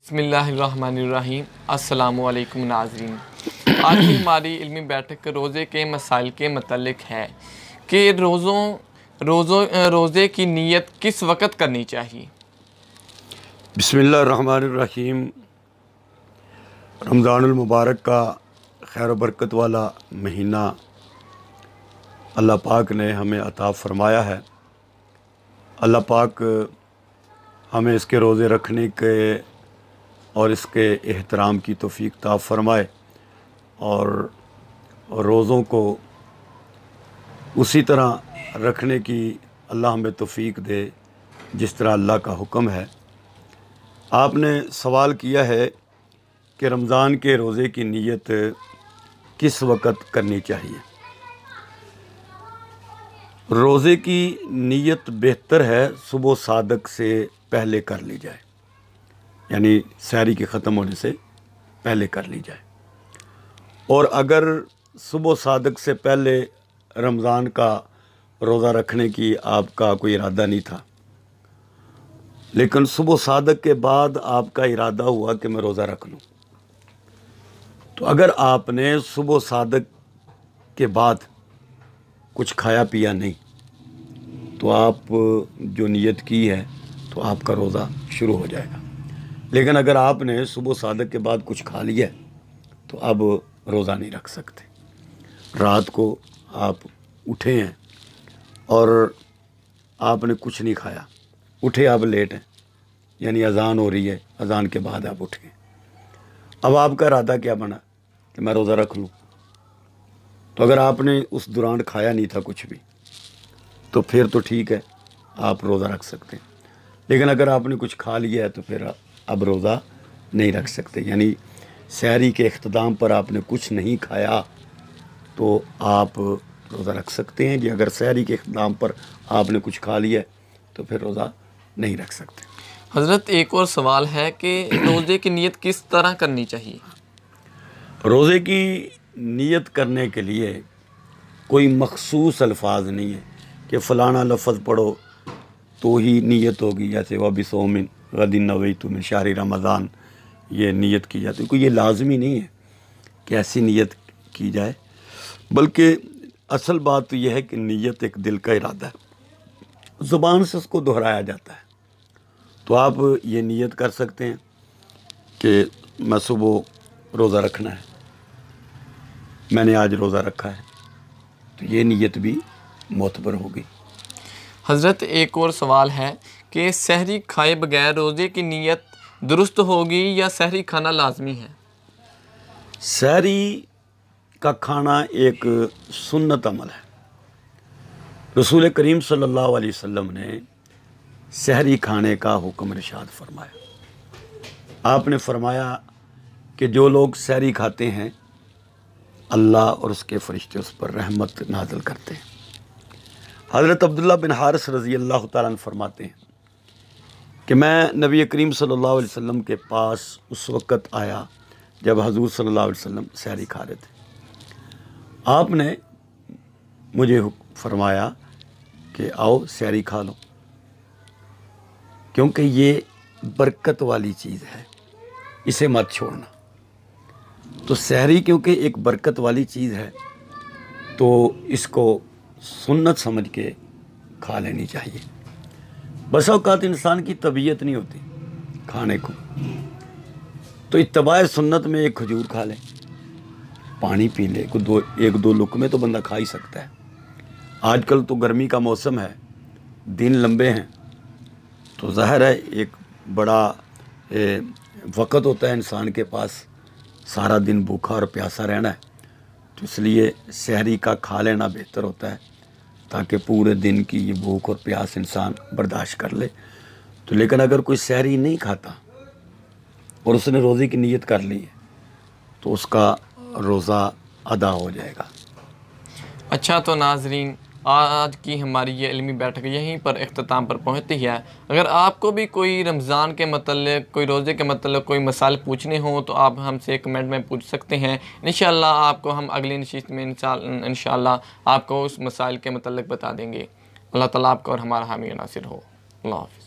بسم اللہ الرحمن الرحیم۔ السلام علیکم ناظرین، آج کی ہماری علمی بیٹھک روزے کے مسائل کے متعلق ہے کہ روزے کی نیت کس وقت کرنی چاہیے۔ بسم اللہ الرحمن الرحیم۔ رمضان المبارک کا خیر و برکت والا مہینہ اللہ پاک نے ہمیں عطا فرمایا ہے۔ اللہ پاک ہمیں اس کے روزے رکھنے کے اور اس کے احترام کی توفیق عطا فرمائے، اور روزوں کو اسی طرح رکھنے کی اللہ ہمیں توفیق دے جس طرح اللہ کا حکم ہے۔ آپ نے سوال کیا ہے کہ رمضان کے روزے کی نیت کس وقت کرنی چاہیے۔ روزے کی نیت بہتر ہے صبح صادق سے پہلے کر لی جائے، یعنی سحری کے ختم ہونے سے پہلے کر لی جائے۔ اور اگر صبح صادق سے پہلے رمضان کا روزہ رکھنے کی آپ کا کوئی ارادہ نہیں تھا، لیکن صبح صادق کے بعد آپ کا ارادہ ہوا کہ میں روزہ رکھ لوں، تو اگر آپ نے صبح صادق کے بعد کچھ کھایا پیا نہیں تو آپ جو نیت کی ہے تو آپ کا روزہ شروع ہو جائے گا۔ لیکن اگر آپ نے صبح صادق کے بعد کچھ کھا لیا تو اب روزہ نہیں رکھ سکتے۔ رات کو آپ اٹھے ہیں اور آپ نے کچھ نہیں کھایا، اٹھے آپ لیٹ ہیں، یعنی اذان ہو رہی ہے، اذان کے بعد آپ اٹھ گئے، اب آپ کا ارادہ کیا بنا کہ میں روزہ رکھ لوں، تو اگر آپ نے اس دوران کھایا نہیں تھا کچھ بھی تو پھر تو ٹھیک ہے، آپ روزہ رکھ سکتے ہیں۔ لیکن اگر آپ نے کچھ کھا لیا ہے تو پھر اب روزہ نہیں رکھ سکتے، یعنی سحری کے اختتام پر آپ نے کچھ نہیں کھایا تو آپ روزہ رکھ سکتے ہیں جی۔ اگر سحری کے اختتام پر آپ نے کچھ کھا لیا ہے تو پھر روزہ نہیں رکھ سکتے۔ حضرت ایک اور سوال ہے کہ روزے کی نیت کس طرح کرنی چاہیے۔ روزے کی نیت کرنے کے لیے کوئی مخصوص الفاظ نہیں ہے کہ فلانا لفظ پڑھو تو ہی نیت ہوگی، جیسے وَبِصَوْمٍ غَدٍ نَوَيْتُ مِنْ شَهْرِ رمضان یہ نیت کی جاتی ہے۔ کوئی یہ لازمی نہیں ہے کہ ایسی نیت کی جائے، بلکہ اصل بات تو یہ ہے کہ نیت ایک دل کا ارادہ ہے، زبان سے اس کو دہرایا جاتا ہے۔ تو آپ یہ نیت کر سکتے ہیں کہ میں صبح روزہ رکھنا ہے، میں نے آج روزہ رکھا ہے، تو یہ نیت بھی معتبر ہوگی۔ حضرت ایک اور سوال ہے کہ سحری کھائے بغیر روزے کی نیت درست ہوگی یا سحری کھانا لازمی ہے۔ سحری کا کھانا ایک سنت عمل ہے۔ رسول کریم صلی اللہ علیہ وسلم نے سحری کھانے کا حکم ارشاد فرمایا۔ آپ نے فرمایا کہ جو لوگ سحری کھاتے ہیں اللہ اور اس کے فرشتے اس پر رحمت نازل کرتے ہیں۔ حضرت عبداللہ بن حارث رضی اللہ تعالیٰ عنہ فرماتے ہیں کہ میں نبی کریم صلی اللہ علیہ وسلم کے پاس اس وقت آیا جب حضور صلی اللہ علیہ وسلم سحری کھا رہے تھے۔ آپ نے مجھے فرمایا کہ آؤ سحری کھا لو، کیونکہ یہ برکت والی چیز ہے، اسے مت چھوڑنا۔ تو سحری کیونکہ ایک برکت والی چیز ہے تو اس کو سنت سمجھ کے کھا لینی چاہیے۔ بس اوقات انسان کی طبیعت نہیں ہوتی کھانے کو، تو اتباع سنت میں ایک کھجور کھا لے، پانی پی لے، ایک دو لقمے تو بندہ کھا ہی سکتا ہے۔ آج کل تو گرمی کا موسم ہے، دن لمبے ہیں، تو ظاہر ہے ایک بڑا وقت ہوتا ہے انسان کے پاس، سارا دن بھوکا اور پیاسا رہنا ہے، تو اس لیے سحری کا کھا لینا بہتر ہوتا ہے تاکہ پورے دن کی یہ بھوک اور پیاس انسان برداشت کر لے۔ تو لیکن اگر کوئی سحری نہیں کھاتا اور اس نے روزے کی نیت کر لی ہے تو اس کا روزہ ادا ہو جائے گا۔ اچھا، تو ناظرین آج کی ہماری یہ علمی بیٹھک یہیں پر اختتام پر پہنچتی ہے۔ اگر آپ کو بھی کوئی رمضان کے متعلق، کوئی روزے کے متعلق کوئی مسائل پوچھنے ہوں تو آپ ہم سے کمنٹ میں پوچھ سکتے ہیں۔ انشاءاللہ آپ کو ہم اگلی نشست میں انشاءاللہ آپ کو اس مسائل کے متعلق بتا دیں گے۔ اللہ تعالیٰ آپ کو اور ہمارا حامی و ناصر ہو۔ اللہ حافظ۔